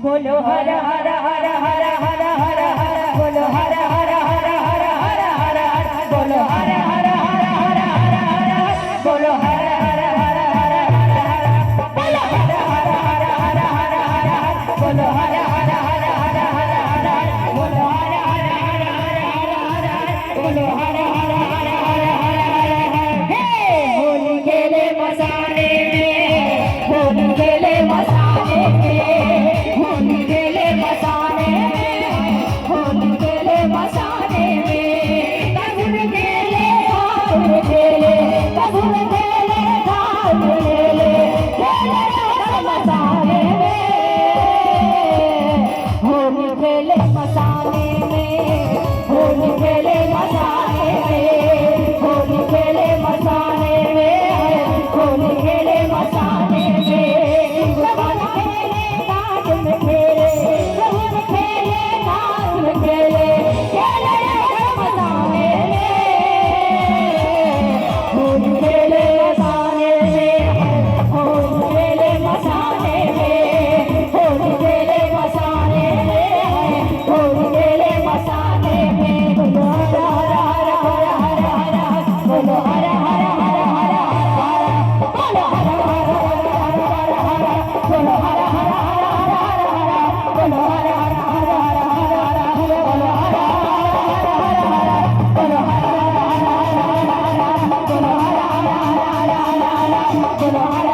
बोलो हर हर हर हर हर हर हर बोलो हर हर हर हर हर हर हर बोलो हर हर हर हर हर हर बोलो हर हर हर हर हर हर बोलो हर हर हर हर हर हर हर बोलो हर हर हर हर हर हर बोलो हर हर हर हर हर हर बोलो हर हर हर हर हर हर हे होली खेले मसाले में होली खेले मसाले में होली खेले मसाले में होली खेले मसाले में कबूल खेले धाम खेले कबूल खेले धाम खेले खेले मसाले में होली खेले मसाले में होली खेले मसाले में होली खेले मसाले में होली खेले मसाले में कबूल खेले धाम खेले कबूल खेले धाम खेले खेले मसाले में होली खेले मसाले में होली खेले मसाले में होली खेले मसाले में होली खेले मसाले में बोलो हर हर हर हर हर बोलो हर हर हर हर हर बोलो हर हर हर हर हर बोलो हर हर हर हर हर बोलो हर हर हर हर हर बोलो हर हर हर हर बोलो हर हर हर हर बोलो हर हर हर हर बोलो हर